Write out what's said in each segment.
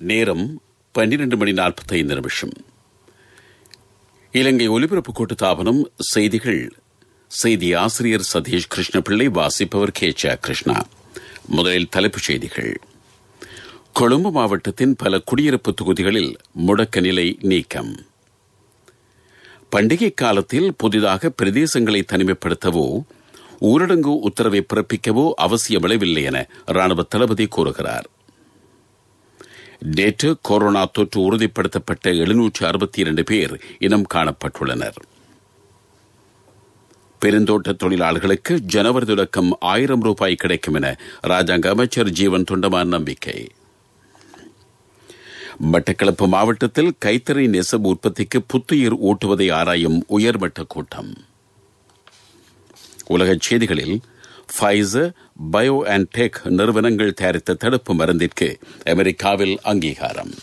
நேரம் 12:45. இலங்கை ஒலிபரப்பு கூட்டுத்தாபனம் செய்திகள். செய்தி ஆசிரியர் சதீஷ் கிருஷ்ணபிள்ளை. வாசிப்பவர் கே. கிருஷ்ணா. முதலில் தலைப்புச் செய்திகள். கொழும்பு மாவட்டத்தின் பல குடியிருப்பு தொகுதிகளில் முடக்க நிலை நீக்கம். பண்டிகை காலத்தில் புதிதாக பிரதேசங்களை தனிமைப்படுத்தவோ ஊரடங்கு உத்தரவை பிறப்பிக்கவோ அவசியமில்லை என ராணுவ தளபதி கூறுகிறார். நேற்று கொரோனா தொற்று உறுதிப்படுத்தப்பட்ட 762 பேர் இனம் காணப்பட்டுள்ளனர். பெருந்தோட்ட தொழிலாளர்களுக்கு ஜனவரி தொடக்கம் 1000 ரூபாய் கிடைக்கும் என ராஜாங்க அமைச்சர் ஜீவன் தொண்டமான் நம்பிக்கை. மட்டக்களப்பு மாவட்டத்தில் கைத்தறி நெசவு உற்பத்திக்கு புத்துயிர் ஊட்டுவதை ஆராயும் உயர்மட்ட கூட்டம். உலகச் செய்திகளில் ஃபைசர், பயோஎன்டெக் நிறுவனங்கள் தயாரித்த தடுப்பு மருந்திற்கு அமெரிக்காவில் அங்கீகாரம்.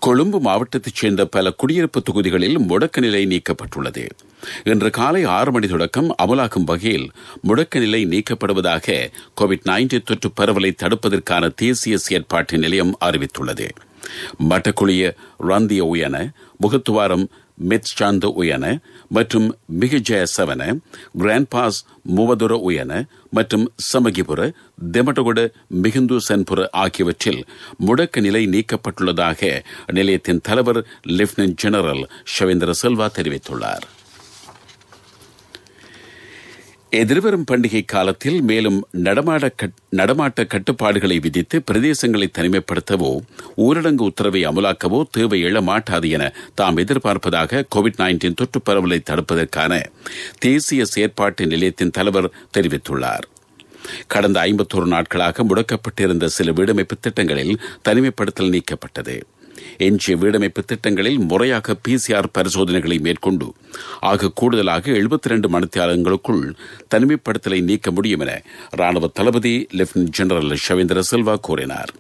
கொழும்பு மாவட்டத்தைச் சேர்ந்த பல குடியிருப்பு தொகுதிகளில் முடக்க நிலை நீக்கப்பட்டுள்ளது. இன்று காலை 6 மணி தொடக்கம் அமலாக்கும் வகையில் முடக்க நிலை நீக்கப்படுவதாக கோவிட்-19 தொற்று பரவலை தடுப்பதற்கான தேசிய செயற்பாட்டு நிலையம் அறிவித்துள்ளது. மட்டக்குழிய ரந்திய உயன, முகத்துவாரம் மெத்சாந்த உயன மற்றும் மிகஜய சவன, கிராண்ட் பாஸ் மூவதுர உயன மற்றும் சமகிபுர, தெமட்டகுட, மிகுந்து சென்புர ஆகியவற்றில் முடக்க நிலை நீக்கப்பட்டுள்ளதாக நிலையத்தின் தலைவர் லெப்டினன்ட் ஜெனரல் ஷவேந்திர செல்வா தெரிவித்துள்ளார். எதிர்வரும் பண்டிகை காலத்தில் மேலும் நடமாட்ட கட்டுப்பாடுகளை விதித்து பிரதேசங்களை தனிமைப்படுத்தவோ ஊரடங்கு உத்தரவை அமலாக்கவோ தேவை எழ மாட்டாது என தாம் எதிர்பார்ப்பதாக கோவிட்-19 தொற்று பரவலை தடுப்பதற்கான தேசிய செயற்பாட்டு நிலையத்தின் தலைவர் தெரிவித்துள்ளார். கடந்த 51 நாட்களாக முடக்கப்பட்டிருந்த சில வீடமைப்பு திட்டங்களில் தனிமைப்படுத்தல் நீக்கப்பட்டது. எஞ்சிய வீடமைப்பு திட்டங்களில் முறையாக PCR பரிசோதனைகளை மேற்கொண்டு ஆக கூடுதலாக 72 மணித்தியாலங்களுக்குள் தனிமைப்படுத்தலை நீக்க முடியும் என ராணுவ தளபதி லெப்டினன்ட் ஜெனரல் ஷவேந்திர செல்வா கூறினார்.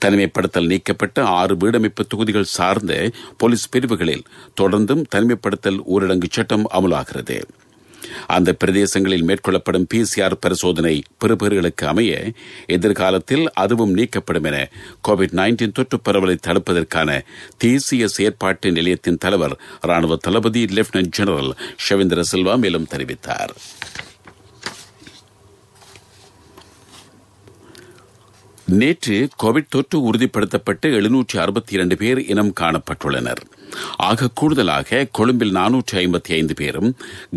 தனிமைப்படுத்தல் நீக்கப்பட்ட 6 வீடமைப்பு தொகுதிகள் சார்ந்த போலீஸ் பிரிவுகளில் தொடர்ந்தும் தனிமைப்படுத்தல் ஊரடங்கு சட்டம் அமலாகிறது. அந்த பிரதேசங்களில் மேற்கொள்ளப்படும் PCR பரிசோதனை பெறுபேறுகளுக்கு அமைய எதிர்காலத்தில் அதுவும் நீக்கப்படும் என கோவிட்-19 தொற்று பரவலை தடுப்பதற்கான தேசிய செயற்பாட்டு நிலையத்தின் தலைவர் ராணுவ தளபதி லெப்டினன்ட் ஜெனரல் ஷவேந்திர சில்வா மேலும் தெரிவித்தார். நேற்று கோவிட் தொற்று உறுதிப்படுத்தப்பட்டு 762 பேர் இனம் காணப்பட்டுள்ளனர். ஆக கூடுதலாக கொழும்பில் 455 பேரும்,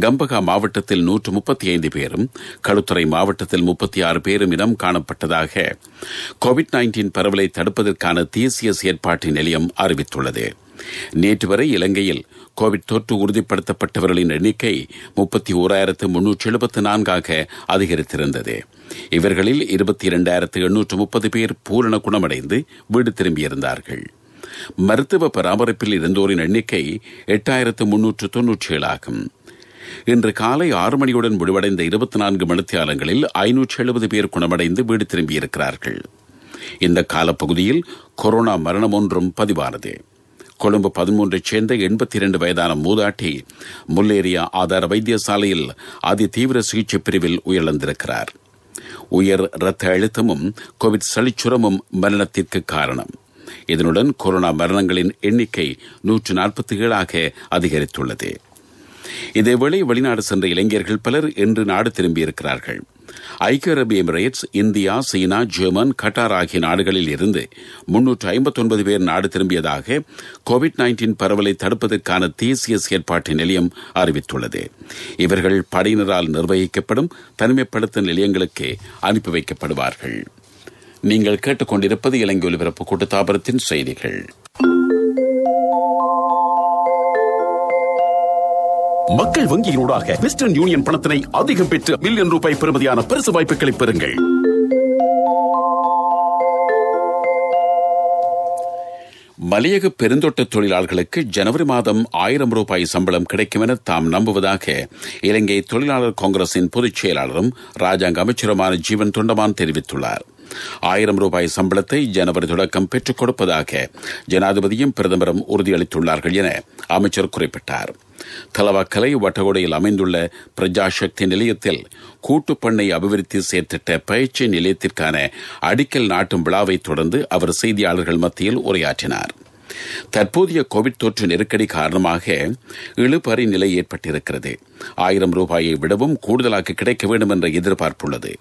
கம்பகா மாவட்டத்தில் 135 பேரும், களுத்துறை மாவட்டத்தில் 36 பேரும் இனம் காணப்பட்டதாக கோவிட்-19 பரவலை தடுப்பதற்கான தேசிய செயற்பாட்டு நிலையம் அறிவித்துள்ளது. நேற்று வரை இலங்கையில் கோவிட் தொற்று உறுதிப்படுத்தப்பட்டவர்களின் எண்ணிக்கை 31,374 அதிகரித்திருந்தது. இவர்களில் 22,830 பேர் பூரண குணமடைந்து வீடு திரும்பியிருந்தார்கள். மருத்துவ பராமரிப்பில் இருந்தோரின் எண்ணிக்கை 8,397 ஆகும். இன்று காலை 6 மணியுடன் முடிவடைந்த 24 மணித்தியாலங்களில் 570 பேர் குணமடைந்து வீடு திரும்பியிருக்கிறார்கள். இந்த காலப்பகுதியில் கொரோனா மரணம் ஒன்றும் பதிவானது. கொழும்பு 13 சேர்ந்த 82 வயதான மூதாட்டி முல்லேரியா ஆதார வைத்தியசாலையில் அதிதீவிர சிகிச்சை பிரிவில் உயிரிழந்திருக்கிறார். உயர் இரத்த அழுத்தமும் கோவிட் சளிச்சுரமும் மரணத்திற்கு காரணம். இதனுடன் கொரோனா மரணங்களின் எண்ணிக்கை 147 அதிகரித்துள்ளது. இதேவேளை வெளிநாடு சென்ற இளைஞர்கள் பலர் இன்று நாடு திரும்பியிருக்கிறார்கள். ஐக்கிய அரபு எமிரேட்ஸ், இந்தியா, சீனா, ஜெர்மன், கட்டார் ஆகிய நாடுகளில் இருந்து 359 பேர் நாடு திரும்பியதாக கோவிட்-19 பரவலை தடுப்பதற்கான தேசிய செயற்பாட்டு நிலையம் அறிவித்துள்ளது. இவர்கள் படையினரால் நிர்வகிக்கப்படும் தனிமைப்படுத்தல் நிலையங்களுக்கு அனுப்பி வைக்கப்படுவார்கள். நீங்கள் கேட்டுக்கொண்டிருப்பது இலங்கை ஒலிபரப்பு கூட்டுத்தாபனத்தின் செய்திகள். மக்கள் வங்கியினூடாக வெஸ்டர்ன் யூனியன் பணத்தினை அதிகம் பெற்று மில்லியன் ரூபாய் பெறுமதியான பரிசு வாய்ப்புகளை பெறுங்கள். மலையக பெருந்தோட்ட தொழிலாளர்களுக்கு ஜனவரி மாதம் 1000 ரூபாய் சம்பளம் கிடைக்கும் என தாம் நம்புவதாக இலங்கை தொழிலாளர் காங்கிரசின் பொதுச் செயலாளரும் ராஜாங்க அமைச்சருமான ஜீவன் தொண்டமான் தெரிவித்துள்ளார். 1000 ரூபாய் சம்பளத்தை ஜனவரி தொடக்கம் பெற்றுக் கொடுப்பதாக ஜனாதிபதியும் பிரதமரும் உறுதியளித்துள்ளார்கள் என அமைச்சர் குறிப்பிட்டார். தலவாக்கலை வட்டகோடையில் அமைந்துள்ள பிரஜாசக்தி நிலையத்தில் கூட்டுப்பண்ணை அபிவிருத்தி செயற்திட்ட பயிற்சி நிலையத்திற்கான அடிக்கல் நாட்டும் விழாவை தொடர்ந்து அவர் செய்தியாளர்கள் மத்தியில் உரையாற்றினார். தற்போதைய கோவிட் தொற்று நெருக்கடி காரணமாக இழுபறி நிலை ஏற்பட்டிருக்கிறது. 1000 ரூபாயை விடவும் கூடுதலாக கிடைக்க வேண்டும் என்ற எதிர்பார்ப்புள்ளது.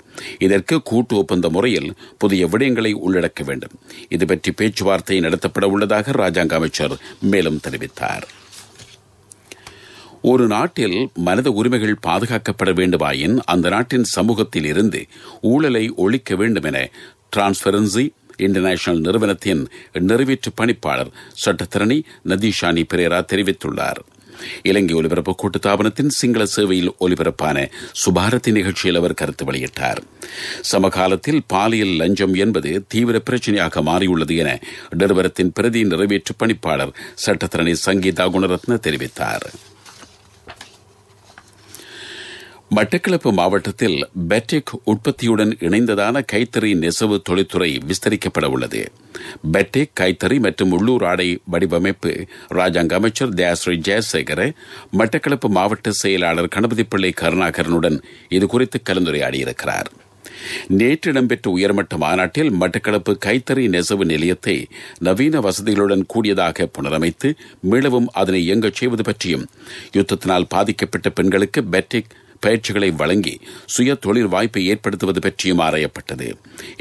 இதற்கு கூட்டு ஒப்பந்த முறையில் புதிய விடயங்களை உள்ளடக்க வேண்டும். இதுபற்றி பேச்சுவார்த்தை நடத்தப்பட உள்ளதாக ராஜாங்க அமைச்சர் மேலும் தெரிவித்தார். ஒரு நாட்டில் மனித உரிமைகள் பாதுகாக்கப்பட வேண்டுமாயின் அந்த நாட்டின் சமூகத்தில் இருந்து ஊழலை ஒழிக்க வேண்டும் என டிரான்ஸ்பரன்சி இன்டர்நேஷனல் நிறுவனத்தின் நிறைவேற்று பணிப்பாளர் சட்டத்தரணி நதீஷானி பெரேரா தெரிவித்துள்ளார். இலங்கை ஒலிபரப்பு கூட்டுத்தாபனத்தின் சிங்கள சேவையில் ஒலிபரப்பான சுபாரதி நிகழ்ச்சியில் அவர் கருத்து வெளியிட்டார். சமகாலத்தில் பாலியல் லஞ்சம் என்பது தீவிர பிரச்சனையாக மாறியுள்ளது என நிறுவனத்தின் பிரதி நிறைவேற்று பணிப்பாளர் சட்டத்தரணி சங்கீதா குணரத்ன தெரிவித்தார். மட்டக்களப்பு மாவட்டத்தில் பெட்டிக் உற்பத்தியுடன் இணைந்ததான கைத்தறி நெசவு தொழில்துறை விஸ்தரிக்கப்பட உள்ளது. பெட்டிக் கைத்தறி மற்றும் உள்ளூர் ஆடை வடிவமைப்பு ராஜாங்க அமைச்சர் தயாஸ்ரீ ஜெயசேகர மட்டக்களப்பு மாவட்ட செயலாளர் கணபதிப்பிள்ளை கருணாகரனுடன் இதுகுறித்து கலந்துரையாடியிருக்கிறார். நேற்று இடம்பெற்ற உயர்மட்ட மாநாட்டில் மட்டக்களப்பு கைத்தறி நெசவு நிலையத்தை நவீன வசதிகளுடன் கூடியதாக புனரமைத்து மீளவும் அதனை இயங்கச் செய்வது பற்றியும், யுத்தத்தினால் பாதிக்கப்பட்ட பெண்களுக்கு பெட்டிக் பயிற்சிகளை வழங்கி சுய தொழில் வாய்ப்பை ஏற்படுத்துவது பற்றியும் ஆராயப்பட்டது.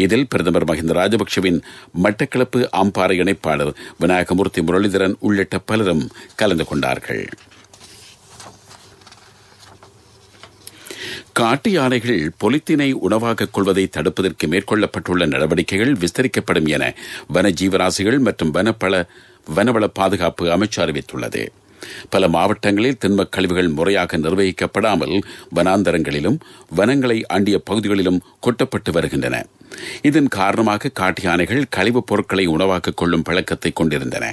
இதில் பிரதமர் மஹிந்த ராஜபக்சவின் மட்டக்களப்பு அம்பாறை இணைப்பாளர் விநாயகமூர்த்தி முரளிதரன் உள்ளிட்ட பலரும் கலந்து கொண்டார்கள். காட்டு யானைகள் பொலித்தீனை உணவாக கொள்வதை தடுப்பதற்கு மேற்கொள்ளப்பட்டுள்ள நடவடிக்கைகள் விஸ்தரிக்கப்படும் என வன ஜீவராசிகள் மற்றும் வனவள பாதுகாப்பு அமைச்சு அறிவித்துள்ளது. பல மாவட்டங்களில் திண்மக் கழிவுகள் முறையாக நிர்வகிக்கப்படாமல் வனாந்தரங்களிலும் வனங்களை அண்டிய பகுதிகளிலும் கொட்டப்பட்டு வருகின்றன. இதன் காரணமாக காட்டு யானைகள் கழிவுப் பொருட்களை உணவாக்கிக் கொள்ளும் பழக்கத்தை கொண்டிருந்தன.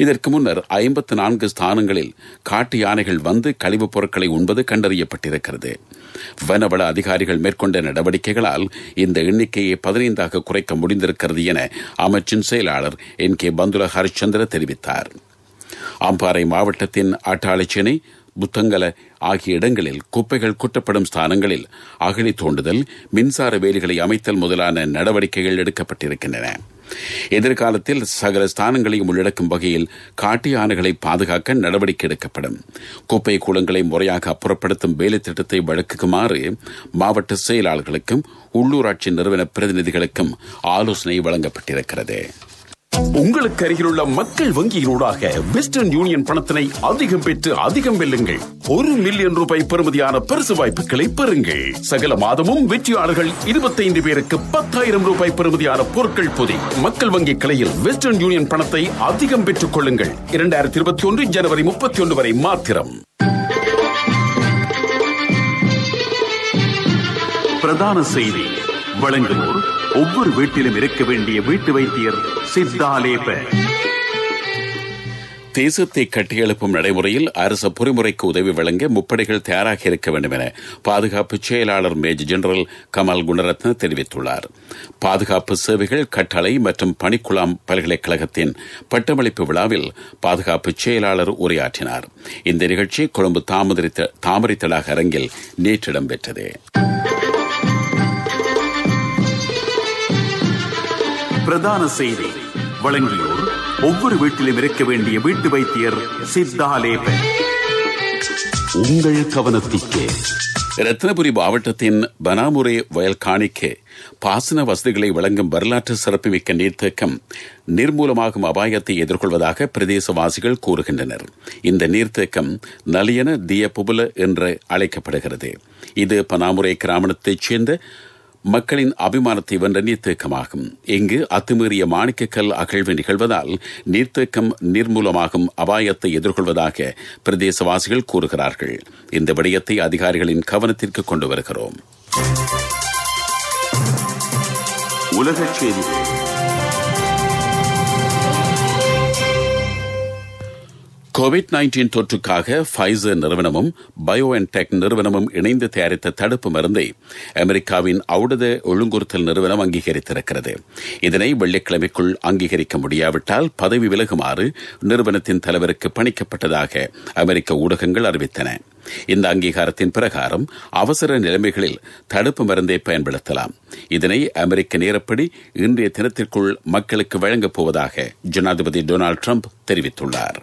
இதற்கு முன்னர் 54 ஸ்தானங்களில் காட்டு யானைகள் வந்து கழிவுப் பொருட்களை உண்பது கண்டறியப்பட்டிருக்கிறது. வனவள அதிகாரிகள் மேற்கொண்ட நடவடிக்கைகளால் இந்த எண்ணிக்கையை 15ஆக குறைக்க முடிந்திருக்கிறது என அமைச்சின் செயலாளர் NK பந்துல ஹரிச்சந்திர தெரிவித்தார். அம்பாறை மாவட்டத்தின் அட்டாளச்சேனை, புத்தங்கல ஆகிய இடங்களில் குப்பைகள் கொட்டப்படும் ஸ்தானங்களில் அகழி தோண்டுதல், மின்சார வேலிகளை அமைத்தல் முதலான நடவடிக்கைகள் எடுக்கப்பட்டிருக்கின்றன. எதிர்காலத்தில் சகல ஸ்தானங்களையும் உள்ளடக்கும் வகையில் காட்டு யானைகளை பாதுகாக்க நடவடிக்கை எடுக்கப்படும். குப்பை கூடங்களை முறையாக அப்புறப்படுத்தும் வேலை திட்டத்தை வழங்குமாறு மாவட்ட செயலாளர்களுக்கும் உள்ளூராட்சி நிறுவன பிரதிநிதிகளுக்கும் ஆலோசனை வழங்கப்பட்டிருக்கிறது. உங்களுக்கு அருகிலுள்ள மக்கள் வங்கியினூடாக வெஸ்டர்ன் யூனியன் பணத்தினை அதிகம் பெற்று அதிகம் வெல்லுங்கள். 1 மில்லியன் ரூபாய் பெறுமதியான பரிசு வாய்ப்புகளை பெறுங்கள். சகல மாதமும் வெற்றியாளர்கள் 25 பேருக்கு 10,000 ரூபாய் பெறுமதியான பொருட்கள் பொதி. மக்கள் வங்கி கிளையில் வெஸ்டர்ன் யூனியன் பணத்தை அதிகம் பெற்றுக் கொள்ளுங்கள். 2021 ஜனவரி 31 வரை மாத்திரம். பிரதான செய்தி வழங்குவோர் ஒவ்வொரு வீட்டிலும் இருக்க வேண்டிய வீட்டு வைத்தியர் சித்தாலேப. தேசத்தை கட்டியெழுப்பும் நடைமுறையில் அரசு பொறிமுறைக்கு உதவி வழங்க முப்படைகள் தயாராக இருக்க வேண்டும் என பாதுகாப்பு செயலாளர் மேஜர் ஜெனரல் கமல் குணரத்ன தெரிவித்துள்ளார். பாதுகாப்பு சேவைகள் கட்டளை மற்றும் பணிக்குழாம் பல்கலைக்கழகத்தின் பட்டமளிப்பு விழாவில் பாதுகாப்பு செயலாளர் உரையாற்றினார். இந்த நிகழ்ச்சி கொழும்பு தாமரை தடாக அரங்கில் நேற்று இடம்பெற்றது. பிரதான செய்தி வழங்கியோர் ஒவ்வொரு வீட்டிலும் இருக்க வேண்டிய வீட்டு வைத்தியர் சித்தாலேப. உங்கள் கவனத்திற்கு ரத்னபுரி மாவட்டத்தின் பனாமுரே வயல்காணிக்கு பாசன வசதிகளை வழங்கும் வரலாற்று சிறப்புமிக்க நீர்த்தேக்கம் நிர்மூலமாகும் அபாயத்தை எதிர்கொள்வதாக பிரதேசவாசிகள் கூறுகின்றனர். இந்த நீர்த்தேக்கம் நலியன தியபுபுல என்று அழைக்கப்படுகிறது. இது பனாமுரே கிராமத்தைச் சேர்ந்த மக்களின் அபிமானத்தை வென்ற நீர்த்தேக்கமாகும். இங்கு அத்துமீறிய மாணிக்கக்கல் அகழ்வு நிகழ்வதால் நீர்த்தேக்கம் நிர்மூலமாகும் அபாயத்தை எதிர்கொள்வதாக பிரதேசவாசிகள் கூறுகிறார்கள். இந்த விடயத்தை அதிகாரிகளின் கவனத்திற்கு கொண்டு வருகிறோம். உலகச் செய்திகள். கோவிட்-19 தொற்றுக்காக ஃபைசர் நிறுவனமும் பயோஎன்டெக் நிறுவனமும் இணைந்து தயாரித்த தடுப்பு மருந்தை அமெரிக்காவின் ஔடத ஒழுங்குறுத்தல் நிறுவனம் அங்கீகரித்திருக்கிறது. இதனை வெள்ளிக்கிழமைக்குள் அங்கீகரிக்க முடியாவிட்டால் பதவி விலகுமாறு நிறுவனத்தின் தலைவருக்கு பணிக்கப்பட்டதாக அமெரிக்க ஊடகங்கள் அறிவித்தன. இந்த அங்கீகாரத்தின் பிரகாரம் அவசர நிலைமைகளில் தடுப்பு மருந்தை பயன்படுத்தலாம். இதனை அமெரிக்க நேரப்படி இன்றைய தினத்திற்குள் மக்களுக்கு வழங்கப் போவதாக ஜனாதிபதி டொனால்டு டிரம்ப் தெரிவித்துள்ளார்.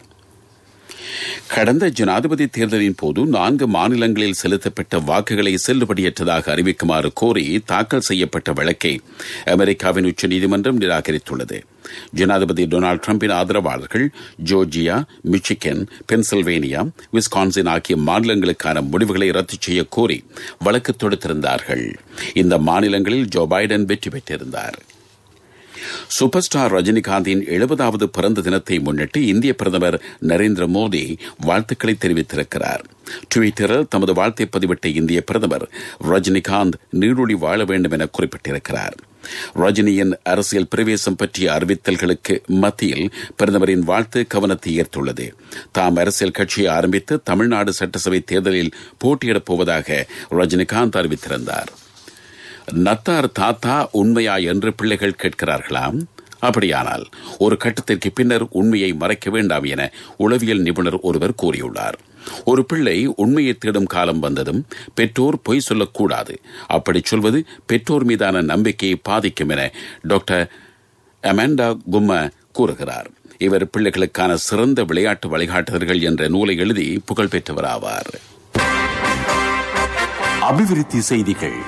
கடந்த ஜனாதிபதி தேர்தலின் போது 4 மாநிலங்களில் செலுத்தப்பட்ட வாக்குகளை செல்லுபடியற்றதாக அறிவிக்குமாறு கோரி தாக்கல் செய்யப்பட்ட வழக்கை அமெரிக்காவின் உச்சநீதிமன்றம் நிராகரித்துள்ளது. ஜனாதிபதி டொனால்டு டிரம்பின் ஆதரவாளர்கள் ஜோர்ஜியா, மிச்சிகன், பென்சில்வேனியா, விஸ்கான்சின் ஆகிய மாநிலங்களுக்கான முடிவுகளை ரத்து செய்ய கோரி வழக்கு தொடுத்திருந்தார்கள். இந்த மாநிலங்களில் ஜோ பைடன் வெற்றி பெற்றிருந்தார். சூப்பர் ஸ்டார் ரஜினிகாந்தின் 70வது பிறந்த தினத்தை முன்னிட்டு இந்திய பிரதமர் நரேந்திர மோடி வாழ்த்துக்களை தெரிவித்திருக்கிறார். டுவிட்டரில் தமது வாழ்த்தை பதிவிட்ட இந்திய பிரதமர் ரஜினிகாந்த் நீடூழி வாழ வேண்டும் என குறிப்பிட்டிருக்கிறார். ரஜினியின் அரசியல் பிரவேசம் பற்றிய அறிவித்தல்களுக்கு மத்தியில் பிரதமரின் வாழ்த்து கவனத்தை ஈர்த்துள்ளது. தாம் அரசியல் கட்சியை ஆரம்பித்து தமிழ்நாடு சட்டசபை தேர்தலில் போட்டியிடப் போவதாக ரஜினிகாந்த் அறிவித்திருந்தார். நத்தார் தாத்தா உண்மையா என்று பிள்ளைகள் கேட்கிறார்களாம். அப்படியானால் ஒரு கட்டத்திற்கு பின்னர் உண்மையை மறைக்க வேண்டாம் என உளவியல் நிபுணர் ஒருவர் கூறியுள்ளார். ஒரு பிள்ளை உண்மையை தேடும் காலம் வந்ததும் பெற்றோர் பொய் சொல்லக்கூடாது. அப்படி சொல்வது பெற்றோர் மீதான நம்பிக்கையை பாதிக்கும் என டாக்டர் அமாண்டா கும்ம கூறுகிறார். இவர் பிள்ளைகளுக்கான சிறந்த விளையாட்டு வழிகாட்டுதல்கள் என்ற நூலை எழுதி புகழ் பெற்றவராவார். அபிவிருத்தி செய்திகள்.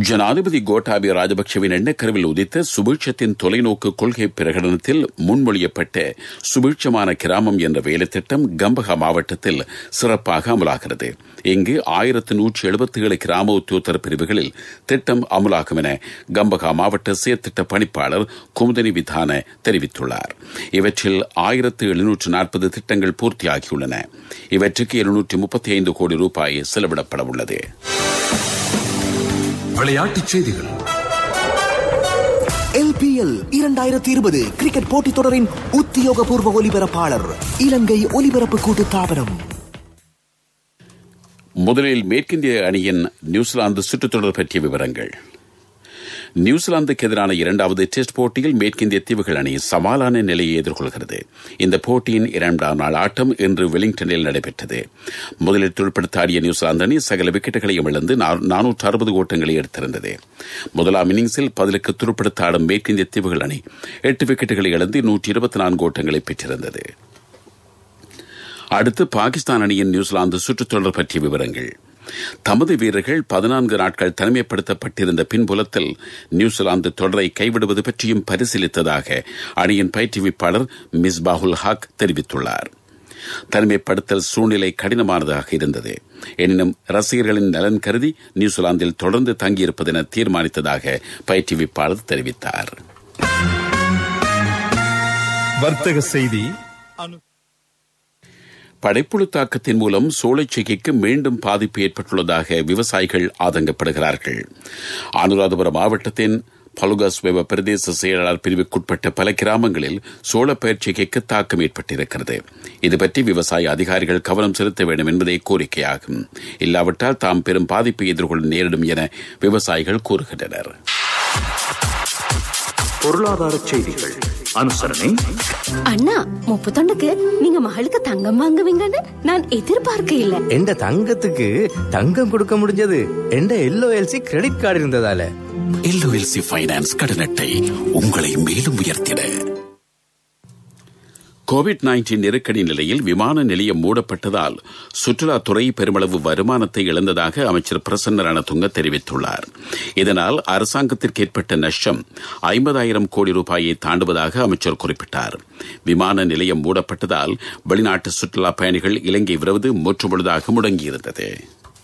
ஜனாதிபதி கோட்டாபய ராஜபக்சவின் எண்ணக்கருவில் உதித்த சுபீட்சத்தின் தொலைநோக்கு கொள்கை பிரகடனத்தில் முன்மொழியப்பட்ட சுபீட்சமான கிராமம் என்ற வேலைத்திட்டம் கம்பஹா மாவட்டத்தில் சிறப்பாக அமலாகிறது. இங்கு 1177 கிராம உத்தியோகத்தர் பிரிவுகளில் திட்டம் அமலாகும் என கம்பஹா மாவட்ட செயற்திட்ட பணிப்பாளர் குமுதனி விதான தெரிவித்துள்ளார். இவற்றில் 1740 திட்டங்கள் பூர்த்தியாகியுள்ளன. இவற்றுக்கு 235 கோடி ரூபாய் செலவிடப்பட உள்ளது. விளையாட்டுச் செய்திகள். LPL 2020 கிரிக்கெட் போட்டித் தொடரின் உத்தியோகபூர்வ ஒலிபரப்பாளர் இலங்கை ஒலிபரப்பு கூட்டுத்தாபனம். முதலில் மேற்கிந்திய அணியின் நியூசிலாந்து சுற்றுத்தொடர் பற்றிய விவரங்கள். நியூசிலாந்துக்கு எதிரான 2வது டெஸ்ட் போட்டியில் மேற்கிந்திய தீவுகள் அணி சவாலான நிலையை எதிர்கொள்கிறது. இந்த போட்டியின் 2ஆம் நாள் ஆட்டம் இன்று வெலிங்டனில் நடைபெற்றது. முதலில் துடுப்படுத்தாடிய நியூசிலாந்து அணி சகல விக்கெட்டுகளையும் இழந்து 460 ஓட்டங்களை எடுத்திருந்தது. முதலாம் இன்னிங்ஸில் பதிலுக்கு துடுப்படுத்தாடும் மேற்கிந்திய தீவுகள் அணி 8 விக்கெட்டுகளை இழந்து 124 ஓட்டங்களை பெற்றிருந்தது. அடுத்து பாகிஸ்தான் அணியின் நியூசிலாந்து சுற்றுத்தொடர் பற்றிய விவரங்கள். தமது வீரர்கள் 14 நாட்கள் தனிமைப்படுத்தப்பட்டிருந்த பின்புலத்தில் நியூசிலாந்து தொடரை கைவிடுவது பற்றியும் பரிசீலித்ததாக அணியின் பயிற்றுவிப்பாளர் மிஸ்பாஹுல் ஹக் தெரிவித்துள்ளார். தனிமைப்படுத்தல் சூழ்நிலை கடினமானதாக இருந்தது. எனினும் ரசிகர்களின் நலன் கருதி நியூசிலாந்தில் தொடர்ந்து தங்கியிருப்பதென தீர்மானித்ததாக பயிற்றுவிப்பாளர் தெரிவித்தார். வர்த்தக செய்தி. படைப்புழு தாக்கத்தின் மூலம் சோலைச்சிகைக்கு மீண்டும் பாதிப்பு ஏற்பட்டுள்ளதாக விவசாயிகள் ஆதங்கப்படுகிறார்கள். அனுராதபுரம் மாவட்டத்தின் பலுகாஸ்வேவ பிரதேச செயலாளர் பிரிவுக்குட்பட்ட பல கிராமங்களில் சோள பயிர்ச்சிகைக்கு தாக்கம் ஏற்பட்டிருக்கிறது. இதுபற்றி விவசாய அதிகாரிகள் கவனம் செலுத்த வேண்டும் என்பதே கோரிக்கையாகும். இல்லாவிட்டால் தாம் பெரும் பாதிப்பை எதிர்கொள்ள நேரிடும் என விவசாயிகள் கூறுகின்றனர். பொருளாதார செய்திகள் அனுசரணை. அண்ணா 31க்கு நீங்க மகளுக்கு தங்கம் வாங்குவீங்கன்னு நான் எதிர்பார்க்க இல்ல. எந்த தங்கத்துக்கு தங்கம் கொடுக்க முடிஞ்சது எந்த LOLC கிரெடிட் கார்டு இருந்ததால. LOLC ஃபைனான்ஸ் கடன் அட்டை உங்களை மேலும் உயர்த்திட. கோவிட்-19 நெருக்கடி நிலையில் விமான நிலையம் மூடப்பட்டதால் சுற்றுலாத்துறை பெருமளவு வருமானத்தை இழந்ததாக அமைச்சர் பிரசன்ன ரணதுங்க தெரிவித்துள்ளார். இதனால் அரசாங்கத்திற்கு ஏற்பட்ட நஷ்டம் 50,000 கோடி ரூபாயை தாண்டுவதாக அமைச்சர் குறிப்பிட்டார். விமான நிலையம் மூடப்பட்டதால் வெளிநாட்டு சுற்றுலா பயணிகள் இலங்கை வருவது முற்றுமுழுதாக முடங்கியிருந்தது.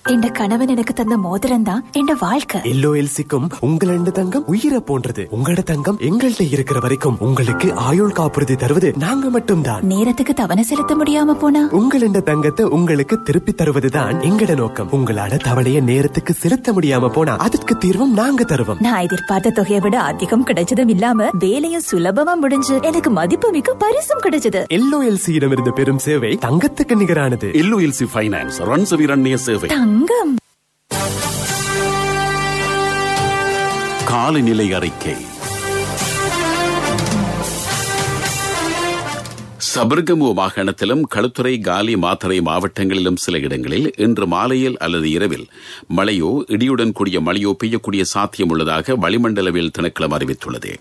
என்ற கணவன் எனக்கு தந்த மோதிரம் தான் என் வாழ்க்கை. எல்ஓஎல்சிக்கும் உங்களோட தங்கம் உயிரை போன்றது. உங்களோட தங்கம் எங்கள்கிட்ட இருக்கிற வரைக்கும் உங்களுக்கு ஆயுள் காப்புறுதி தருவது நாங்க மட்டும்தான். நேரத்துக்கு தவணை செலுத்த முடியாம போனா உங்களோட தங்கத்தை உங்களுக்கு திருப்பி தருவதுதான் எங்கட நோக்கம். உங்களோட தவணையை நேரத்துக்கு செலுத்த முடியாம போனா அதுக்கு தீர்வும் நாங்க தருவோம். நான் எதிர்பார்த்த தொகையை விட அதிகம் கிடைச்சதும் இல்லாம வேலையும் சுலபமா முடிஞ்சு எனக்கு மதிப்புமிக்க பரிசும் கிடைச்சது. எல்ஓஎல்சியிடம் இருந்த பெரும் சேவை தங்கத்துக்கு நிகரானது. எல்ஓஎல்சி ஃபைனான்ஸ் ரன்சவிரண்ய சேவை. தங்கம் காலநிலை அறிக்கை. சபர்கமு மாகாணத்திலும் களுத்துறை, காலி, மாத்தறை மாவட்டங்களிலும் சில இடங்களில் இன்று மாலையில் அல்லது இரவில் மழையோ இடியுடன் கூடிய மழையோ பெய்யக்கூடிய சாத்தியம் உள்ளதாக வளிமண்டலவியல் திணைக்களம் அறிவித்துள்ளது.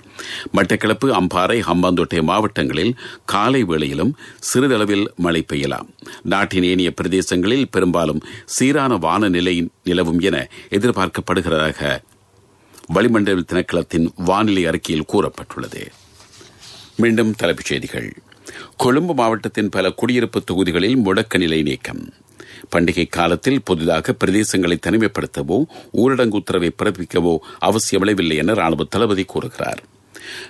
மட்டக்களப்பு, அம்பாறை, ஹம்பாந்தோட்டை மாவட்டங்களில் காலை வேளையிலும் சிறிதளவில் மழை பெய்யலாம். நாட்டின் ஏனைய பிரதேசங்களில் பெரும்பாலும் சீரான வானநிலை நிலவும் என எதிர்பார்க்கப்படுகிறதாக வளிமண்டல திணைக்களத்தின் வானிலை அறிக்கையில் கூறப்பட்டுள்ளது. மீண்டும் தலைப்புச் செய்திகள். கொழும்பு மாவட்டத்தின் பல குடியிருப்பு தொகுதிகளில் முடக்க நிலை நீக்கம். பண்டிகை காலத்தில் புதிதாக பிரதேசங்களை தனிமைப்படுத்தவோ ஊரடங்கு உத்தரவை பிறப்பிக்கவோ அவசியமில்லை என ராணுவ தளபதி கூறுகிறார்.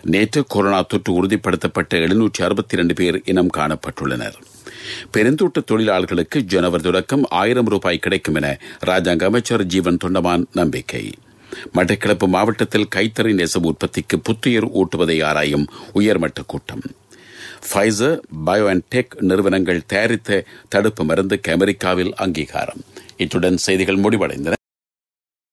நேற்று கொரோனா தொற்று உறுதிப்படுத்தப்பட்ட 762 பேர் இனம் காணப்பட்டுள்ளனர். பெருந்தோட்ட தொழிலாளர்களுக்கு ஜனவரி தொடக்கம் 1000 ரூபாய் கிடைக்கும் என ராஜாங்க அமைச்சர் ஜீவன் தொண்டமான் நம்பிக்கை. மட்டக்களப்பு மாவட்டத்தில் கைத்தறி நெசவு உற்பத்திக்கு புத்துயிர் ஊட்டுவதை ஆராயும் உயர்மட்ட கூட்டம். ஃபைசர், பயோஎன்டெக் நிறுவனங்கள் தயாரித்த தடுப்பு மருந்துக்கு அமெரிக்காவில் அங்கீகாரம். இத்துடன் செய்திகள் முடிவடைந்தன.